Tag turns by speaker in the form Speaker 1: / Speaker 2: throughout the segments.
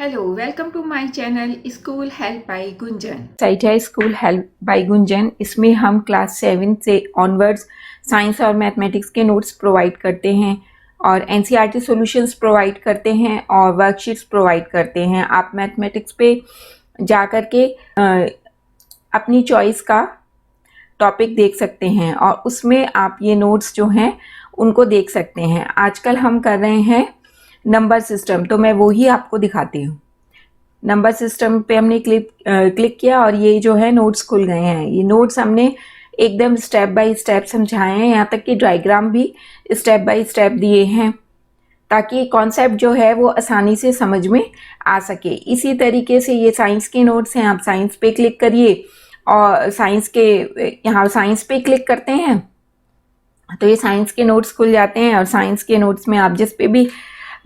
Speaker 1: Hello, welcome to my channel school help by Gunjan.
Speaker 2: Site है school help by Gunjan. इसमें हम class 7 से onwards science और मैथमेटिक्स के नोट्स प्रोवाइड करते हैं और एनसीईआरटी सॉल्यूशंस प्रोवाइड करते हैं और वर्कशीट्स प्रोवाइड करते हैं। आप मैथमेटिक्स पे जा कर के अपनी चॉइस का टॉपिक देख सकते हैं और उसमें आप ये नोट्स जो हैं उनको देख सकते हैं। आजकल हम कर रहे हैं नंबर सिस्टम, तो मैं वो ही आपको दिखाती हूँ। नंबर सिस्टम पे हमने क्लिक किया और ये जो है नोट्स खुल गए हैं। ये नोट्स हमने एकदम स्टेप बाय स्टेप समझाए हैं, यहाँ तक कि डायग्राम भी स्टेप बाय स्टेप दिए हैं ताकि कॉन्सेप्ट जो है वो आसानी से समझ में आ सके। इसी तरीके से ये साइंस के नोट्स हैं। आप साइंस पे क्लिक करिए और साइंस के यहाँ साइंस पे क्लिक करते हैं तो ये साइंस के नोट्स खुल जाते हैं और साइंस के नोट्स में आप जिस पे भी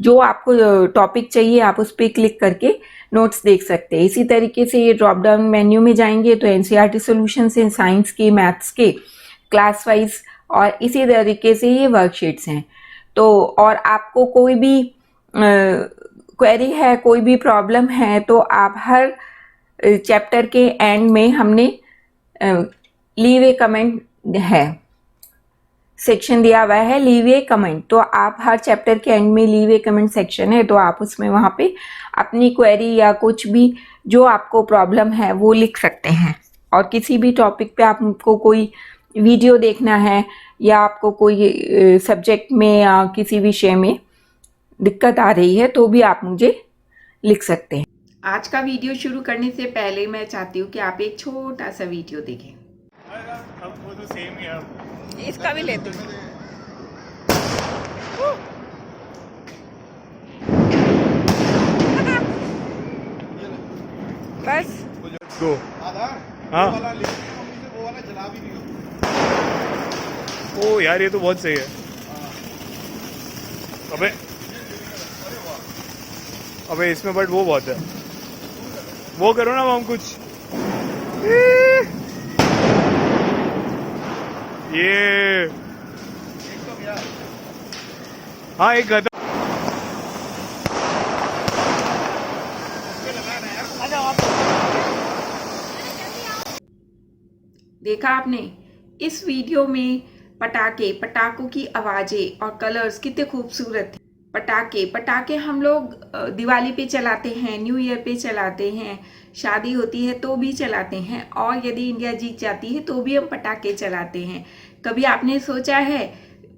Speaker 2: जो आपको टॉपिक चाहिए आप उस पर क्लिक करके नोट्स देख सकते हैं। इसी तरीके से ये ड्रॉप डाउन मेन्यू में जाएंगे तो एनसीईआरटी सॉल्यूशंस हैं, साइंस के, मैथ्स के, क्लास वाइज, और इसी तरीके से ये वर्कशीट्स हैं। तो और आपको कोई भी क्वेरी है, कोई भी प्रॉब्लम है तो आप हर चैप्टर के एंड में हमने लीव ए कमेंट है सेक्शन दिया हुआ है, लीव ए कमेंट। तो आप हर चैप्टर के एंड में लीव ए कमेंट सेक्शन है, तो आप उसमें वहाँ पे अपनी क्वेरी या कुछ भी जो आपको प्रॉब्लम है वो लिख सकते हैं। और किसी भी टॉपिक पे आपको कोई वीडियो देखना है या आपको कोई सब्जेक्ट में या किसी विषय में दिक्कत आ रही है तो भी आप मुझे लिख सकते हैं।
Speaker 1: आज का वीडियो शुरू करने से पहले मैं चाहती हूँ कि आप एक छोटा सा वीडियो देखें।
Speaker 3: अब वो तो सेम ही है।
Speaker 4: इसका भी लेती हूँ। बस
Speaker 3: गो। हाँ। ओ यार ये तो बहुत सही है। अबे अबे इसमें बट वो बहुत है। वो करो ना हम कुछ। ये हाँ एक गधा।
Speaker 1: देखा आपने इस वीडियो में पटाखों की आवाजें और कलर्स कितने खूबसूरत थे। पटाखे हम लोग दिवाली पे चलाते हैं, न्यू ईयर पे चलाते हैं, शादी होती है तो भी चलाते हैं, और यदि इंडिया जीत जाती है तो भी हम पटाखे चलाते हैं। कभी आपने सोचा है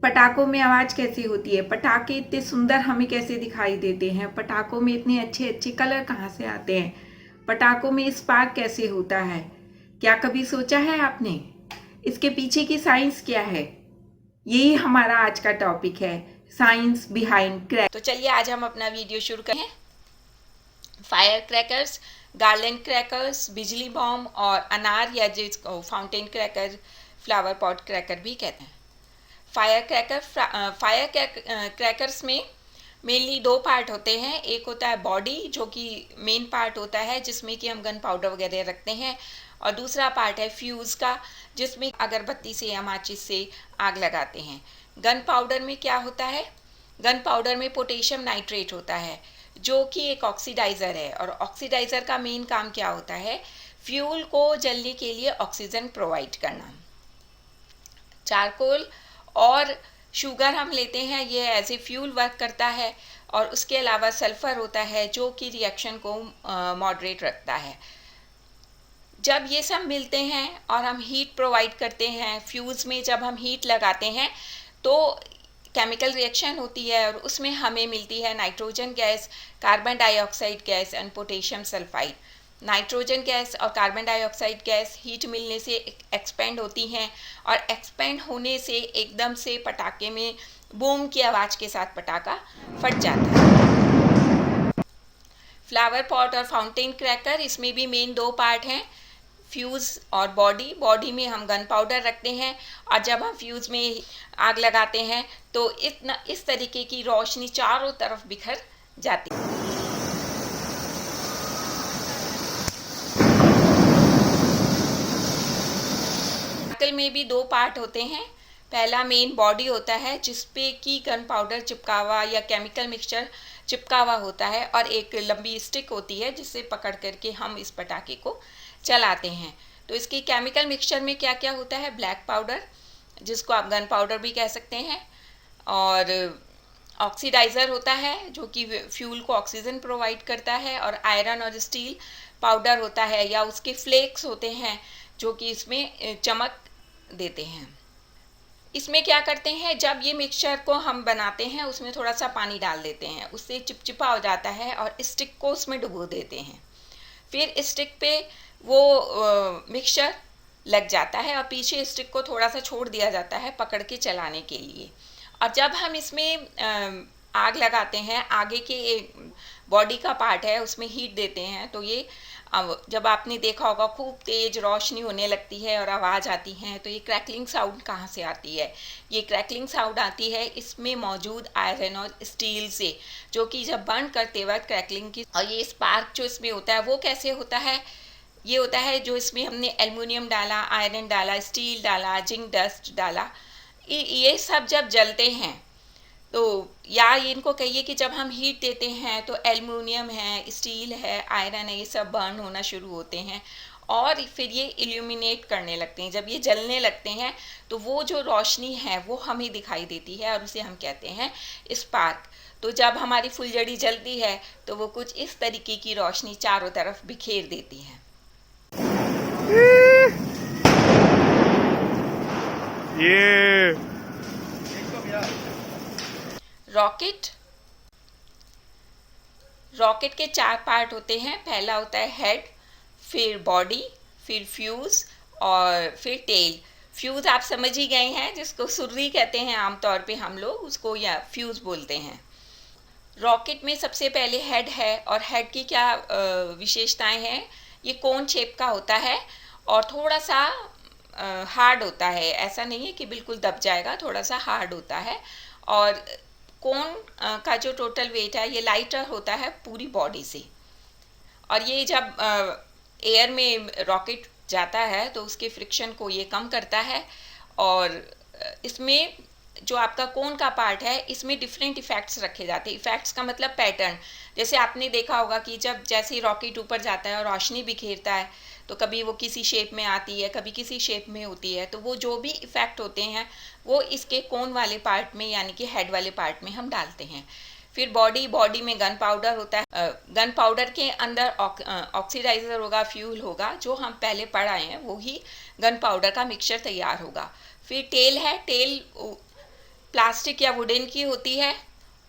Speaker 1: पटाखों में आवाज कैसे होती है? पटाखे इतने सुंदर हमें कैसे दिखाई देते हैं? पटाखों में इतने अच्छे अच्छे कलर कहाँ से आते हैं? पटाखों में स्पार्क कैसे होता है? क्या कभी सोचा है आपने? इसके पीछे की साइंस क्या है? यही हमारा आज का टॉपिक है, साइंस बिहाइंड क्रैक। तो चलिए आज हम अपना वीडियो शुरू करें। फायर क्रैकर्स, गार्लैंड क्रैकर्स, बिजली बॉम्ब और अनार या जिसको fountain cracker, flower pot cracker भी कहते हैं। फायर क्रैकर्स में मेनली दो पार्ट होते हैं। एक होता है बॉडी जो कि मेन पार्ट होता है जिसमें कि हम गन पाउडर वगैरह रखते हैं, और दूसरा पार्ट है फ्यूज़ का जिसमें अगरबत्ती से या माचिस से आग लगाते हैं। गन पाउडर में क्या होता है? गन पाउडर में पोटेशियम नाइट्रेट होता है जो कि एक ऑक्सीडाइज़र है, और ऑक्सीडाइज़र का मेन काम क्या होता है? फ्यूल को जलने के लिए ऑक्सीजन प्रोवाइड करना। चारकोल और शुगर हम लेते हैं, ये एज ए फ्यूल वर्क करता है, और उसके अलावा सल्फ़र होता है जो कि रिएक्शन को मॉडरेट रखता है। जब ये सब मिलते हैं और हम हीट प्रोवाइड करते हैं, फ्यूज़ में जब हम हीट लगाते हैं तो केमिकल रिएक्शन होती है और उसमें हमें मिलती है nitrogen gas, carbon dioxide gas and potassium sulphide. Nitrogen gas और कार्बन डाइऑक्साइड गैस हीट मिलने से एक्सपेंड होती हैं, और एक्सपेंड होने से एकदम से पटाखे में बूम की आवाज़ के साथ पटाखा फट जाता है। फ्लावर पॉट और फाउंटेन क्रैकर, इसमें भी मेन दो पार्ट हैं, फ्यूज़ और बॉडी में हम गन पाउडर रखते हैं, और जब हम फ्यूज़ में आग लगाते हैं तो इस तरीके की रोशनी चारों तरफ बिखर जाती है। में भी दो पार्ट होते हैं। पहला मेन बॉडी होता है जिस पे कि गन पाउडर चिपका हुआ या केमिकल मिक्सचर चिपका हुआ होता है और एक लंबी स्टिक होती है जिससे पकड़ करके हम इस पटाखे को चलाते हैं। तो इसकी केमिकल मिक्सचर में क्या क्या होता है, ब्लैक पाउडर जिसको आप गन पाउडर भी कह सकते हैं, और ऑक्सीडाइज़र होता है जो कि फ्यूल को ऑक्सीजन प्रोवाइड करता है, और आयरन और स्टील पाउडर होता है या उसके फ्लेक्स होते हैं जो कि इसमें चमक देते हैं। इसमें क्या करते हैं, जब ये मिक्सचर को हम बनाते हैं उसमें थोड़ा सा पानी डाल देते हैं, उससे चिपचिपा हो जाता है और स्टिक को उसमें डुबो देते हैं। फिर स्टिक पे वो मिक्सचर लग जाता है और पीछे स्टिक को थोड़ा सा छोड़ दिया जाता है पकड़ के चलाने के लिए। और जब हम इसमें आग लगाते हैं, आगे के बॉडी का पार्ट है उसमें हीट देते हैं, तो ये जब आपने देखा होगा खूब तेज रोशनी होने लगती है और आवाज़ आती है, तो ये क्रैकलिंग साउंड कहाँ से आती है? ये क्रैकलिंग साउंड आती है इसमें मौजूद आयरन और स्टील से, जो कि जब बर्न करते वक्त क्रैकलिंग की, और ये स्पार्क जो इसमें होता है वो कैसे होता है, ये होता है जो इसमें हमने एल्युमिनियम डाला, आयरन डाला, स्टील डाला, जिंक डस्ट डाला, ये सब जब जलते हैं तो, या इनको कहिए कि जब हम हीट देते हैं तो एल्युमिनियम है, स्टील है, आयरन है, ये सब बर्न होना शुरू होते हैं और फिर ये इल्यूमिनेट करने लगते हैं। जब ये जलने लगते हैं तो वो जो रोशनी है वो हमें दिखाई देती है और उसे हम कहते हैं स्पार्क। तो जब हमारी फुलझड़ी जलती है तो वो कुछ इस तरीके की रोशनी चारों तरफ बिखेर देती है।
Speaker 3: ये
Speaker 1: रॉकेट के 4 पार्ट होते हैं। पहला होता है हेड, फिर बॉडी, फिर फ्यूज़ और फिर टेल। फ्यूज़ आप समझ ही गए हैं, जिसको सुर्री कहते हैं आमतौर पे हम लोग, उसको या फ्यूज़ बोलते हैं। रॉकेट में सबसे पहले हेड है, और हेड की क्या विशेषताएं हैं, ये कोन शेप का होता है और थोड़ा सा हार्ड होता है। ऐसा नहीं है कि बिल्कुल दब जाएगा, थोड़ा सा हार्ड होता है। और कोन का जो टोटल वेट है ये लाइटर होता है पूरी बॉडी से, और ये जब एयर में रॉकेट जाता है तो उसके फ्रिक्शन को ये कम करता है। और इसमें जो आपका कोन का पार्ट है इसमें डिफरेंट इफ़ेक्ट्स रखे जाते हैं। इफ़ेक्ट्स का मतलब पैटर्न, जैसे आपने देखा होगा कि जब जैसे रॉकेट ऊपर जाता है और रोशनी बिखेरता है तो कभी वो किसी शेप में आती है, कभी किसी शेप में होती है, तो वो जो भी इफ़ेक्ट होते हैं वो इसके कोन वाले पार्ट में यानी कि हेड वाले पार्ट में हम डालते हैं। फिर बॉडी में गन पाउडर होता है। गन पाउडर के अंदर ऑक्सीडाइज़र होगा, फ्यूल होगा, जो हम पहले पढ़ाए हैं वो ही गन पाउडर का मिक्सचर तैयार होगा। फिर टेल है, टेल प्लास्टिक या वुडन की होती है,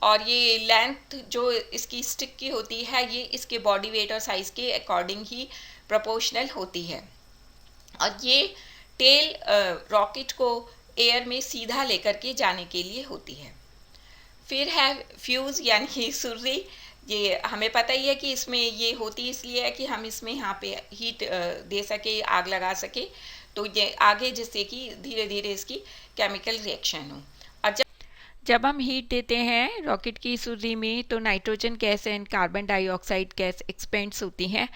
Speaker 1: और ये लेंथ जो इसकी स्टिक की होती है ये इसके बॉडी वेट और साइज़ के अकॉर्डिंग ही प्रोपोर्शनल होती है। और ये टेल रॉकेट को एयर में सीधा लेकर के जाने के लिए होती है। फिर है फ्यूज़ यानी कि सुर्री। ये हमें पता ही है कि इसमें ये होती इसलिए है कि हम इसमें यहाँ पे हीट दे सके, आग लगा सके, तो ये आगे जिससे कि धीरे धीरे इसकी केमिकल रिएक्शन हो। और जब हम हीट देते हैं रॉकेट की सुर्री में तो nitrogen gas and carbon dioxide gas expends होती हैं,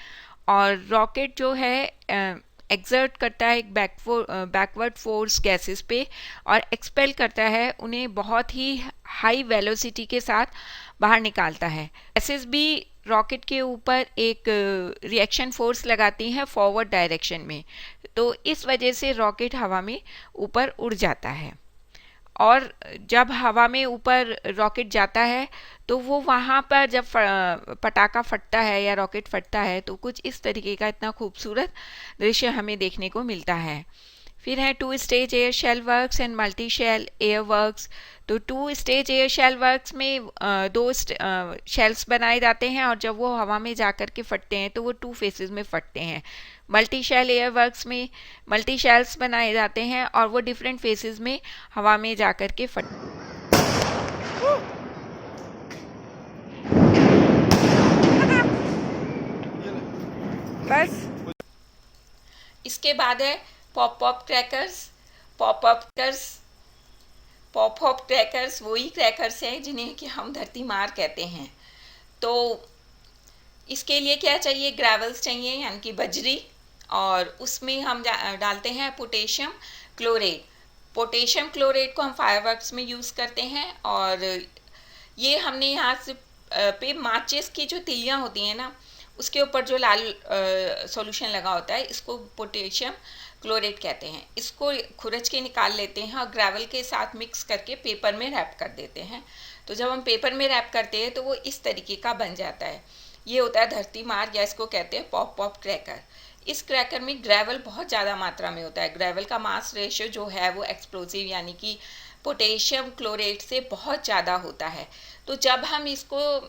Speaker 1: और रॉकेट जो है एक्सर्ट करता है एक बैकवर्ड फोर्स गैसेस पे और एक्सपेल करता है उन्हें बहुत ही हाई वेलोसिटी के साथ बाहर निकालता है। गैसेस भी रॉकेट के ऊपर एक रिएक्शन फोर्स लगाती हैं फॉरवर्ड डायरेक्शन में, तो इस वजह से रॉकेट हवा में ऊपर उड़ जाता है। और जब हवा में ऊपर रॉकेट जाता है तो वो वहाँ पर जब पटाखा फटता है या रॉकेट फटता है तो कुछ इस तरीके का इतना खूबसूरत दृश्य हमें देखने को मिलता है। फिर है 2 stage air shell works and multi shell air works. तो 2 स्टेज एयर शेल वर्क्स में 2 शेल्स बनाए जाते हैं, और जब वो हवा में जा कर के फटते हैं तो वो 2 फेसेस में फटते हैं। मल्टी शेल एयर वर्क्स में मल्टी शेल्स बनाए जाते हैं और वो डिफरेंट फेसेस में हवा में जा कर के बस। इसके बाद है पॉप अप क्रैकर्स वही क्रैकर्स हैं जिन्हें कि हम धरती मार कहते हैं। तो इसके लिए क्या चाहिए, ग्रेवल्स चाहिए यानी कि बजरी, और उसमें हम डालते हैं पोटेशियम क्लोरेट। पोटेशियम क्लोरेट को हम फायरवर्क्स में यूज़ करते हैं, और ये हमने यहाँ से पे माचिस की जो तिलियाँ होती हैं ना, उसके ऊपर जो लाल सॉल्यूशन लगा होता है, इसको पोटेशियम क्लोरेट कहते हैं। इसको खुरच के निकाल लेते हैं और ग्रेवल के साथ मिक्स करके पेपर में रैप कर देते हैं। तो जब हम पेपर में रैप करते हैं तो वो इस तरीके का बन जाता है। ये होता है धरती मार, या इसको कहते हैं पॉप पॉप क्रैकर। इस क्रैकर में ग्रेवल बहुत ज़्यादा मात्रा में होता है। ग्रेवल का मास रेशियो जो है वो एक्सप्लोसिव यानी कि पोटेशियम क्लोरेट से बहुत ज़्यादा होता है। तो जब हम इसको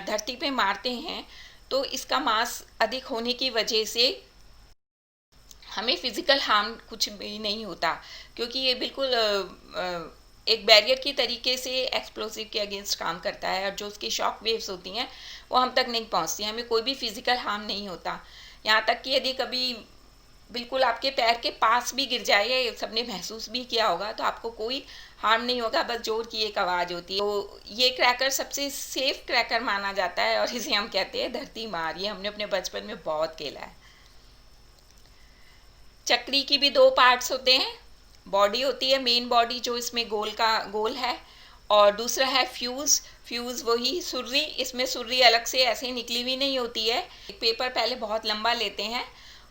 Speaker 1: धरती पे मारते हैं तो इसका मास अधिक होने की वजह से हमें फिज़िकल हार्म कुछ भी नहीं होता, क्योंकि ये बिल्कुल एक बैरियर की तरीके से एक्सप्लोसिव के अगेंस्ट काम करता है, और जो उसकी शॉक वेव्स होती हैं वो हम तक नहीं पहुंचती, हमें कोई भी फिज़िकल हार्म नहीं होता। यहाँ तक कि यदि कभी बिल्कुल आपके पैर के पास भी गिर जाए, या सबने महसूस भी किया होगा, तो आपको कोई हार्म नहीं होगा, बस जोर की एक आवाज़ होती है। तो ये क्रैकर सबसे सेफ क्रैकर माना जाता है, और इसे हम कहते हैं धरती मार। ये हमने अपने बचपन में बहुत खेला है। चक्री की भी दो पार्ट्स होते हैं। बॉडी होती है मेन बॉडी जो इसमें गोल है, और दूसरा है फ्यूज़। फ्यूज़ वही सुर्री, इसमें सुर्री अलग से ऐसे निकली हुई नहीं होती है। एक पेपर पहले बहुत लंबा लेते हैं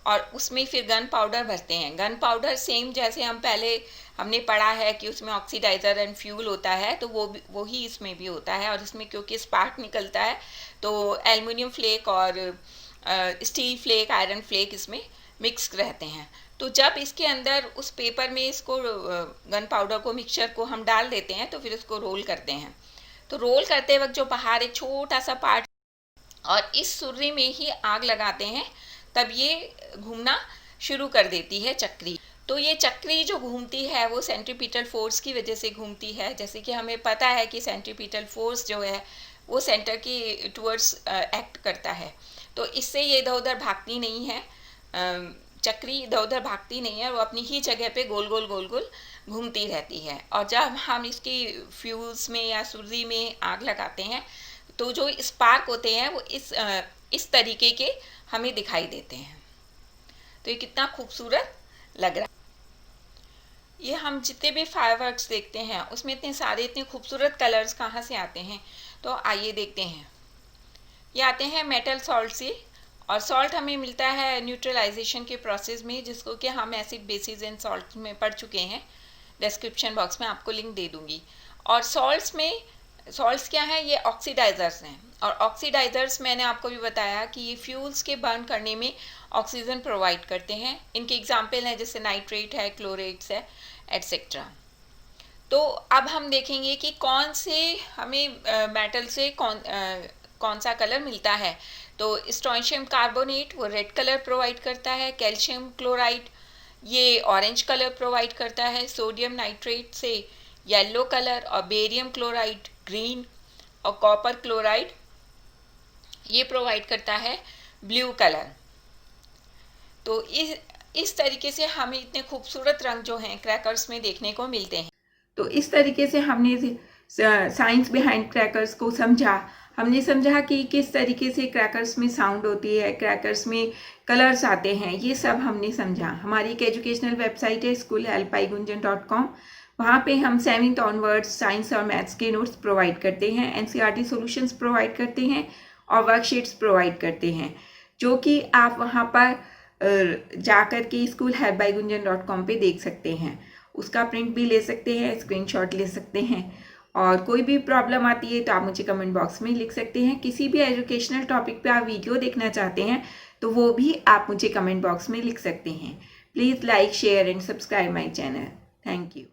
Speaker 1: और उसमें फिर गन पाउडर भरते हैं। गन पाउडर सेम जैसे हमने पढ़ा है कि उसमें ऑक्सीडाइज़र एंड फ्यूल होता है, तो वो ही इसमें भी होता है। और इसमें क्योंकि स्पार्क निकलता है तो एल्युमिनियम फ्लेक और स्टील फ्लेक, आयरन फ्लेक इसमें मिक्स रहते हैं। तो जब इसके अंदर उस पेपर में इसको गन पाउडर को, मिक्सचर को हम डाल देते हैं, तो फिर इसको रोल करते हैं। तो रोल करते वक्त जो बाहर एक छोटा सा पार्ट, और इस सुर्री में ही आग लगाते हैं, तब ये घूमना शुरू कर देती है चक्री। तो ये चक्री जो घूमती है वो सेंट्रीपिटल फोर्स की वजह से घूमती है। जैसे कि हमें पता है कि सेंट्रीपिटल फोर्स जो है वो सेंटर की टुवर्ड्स एक्ट करता है, तो इससे ये इधर उधर भागती नहीं है। चक्री इधर उधर भागती नहीं है, वो अपनी ही जगह पे गोल गोल घूमती रहती है। और जब हम इसकी फ्यूज़ में या सुर्री में आग लगाते हैं, तो जो स्पार्क होते हैं वो इस तरीके के हमें दिखाई देते हैं। तो ये कितना खूबसूरत लग रहा है। ये हम जितने भी फायरवर्क्स देखते हैं उसमें इतने खूबसूरत कलर्स कहाँ से आते हैं, तो आइए देखते हैं। ये आते हैं मेटल सॉल्ट से, और सॉल्ट हमें मिलता है न्यूट्रलाइजेशन के प्रोसेस में, जिसको कि हम एसिड बेसिस एंड सॉल्ट में पढ़ चुके हैं। डिस्क्रिप्शन बॉक्स में आपको लिंक दे दूंगी। और सॉल्ट्स क्या है, ये ऑक्सीडाइजर्स हैं। और ऑक्सीडाइजर्स मैंने आपको भी बताया कि ये फ्यूल्स के बर्न करने में ऑक्सीजन प्रोवाइड करते हैं। इनके एग्जाम्पल हैं जैसे नाइट्रेट है, क्लोरेट्स है, एट्सेट्रा। तो अब हम देखेंगे कि कौन से हमें मेटल से कौन सा कलर मिलता है। तो स्ट्रोंशियम कार्बोनेट वो रेड कलर प्रोवाइड करता है। कैल्शियम क्लोराइड ये ऑरेंज कलर प्रोवाइड करता है। सोडियम नाइट्रेट से येलो कलर, और बेरियम क्लोराइड ग्रीन, और कॉपर क्लोराइड ये प्रोवाइड करता है ब्लू कलर। तो इस तरीके से हमें इतने खूबसूरत रंग जो हैं क्रैकर्स में देखने को मिलते हैं। तो इस तरीके से हमने साइंस बिहाइंड क्रैकर्स को समझा। हमने समझा कि किस तरीके से क्रैकर्स में साउंड होती है, क्रैकर्स में कलर्स आते हैं, ये सब हमने समझा। हमारी एक एजुकेशनल वेबसाइट है school@paigunjan.com। वहाँ पे हम 7th ऑनवर्ड्स साइंस और मैथ्स के नोट्स प्रोवाइड करते हैं, NCERT सॉल्यूशंस प्रोवाइड करते हैं, और वर्कशीट्स प्रोवाइड करते हैं, जो कि आप वहाँ पर जाकर के school@paigunjan.com पे देख सकते हैं। उसका प्रिंट भी ले सकते हैं, स्क्रीनशॉट ले सकते हैं। और कोई भी प्रॉब्लम आती है तो आप मुझे कमेंट बॉक्स में लिख सकते हैं। किसी भी एजुकेशनल टॉपिक पे आप वीडियो देखना चाहते हैं तो वो भी आप मुझे कमेंट बॉक्स में लिख सकते हैं। Please like, share and subscribe my channel. Thank you.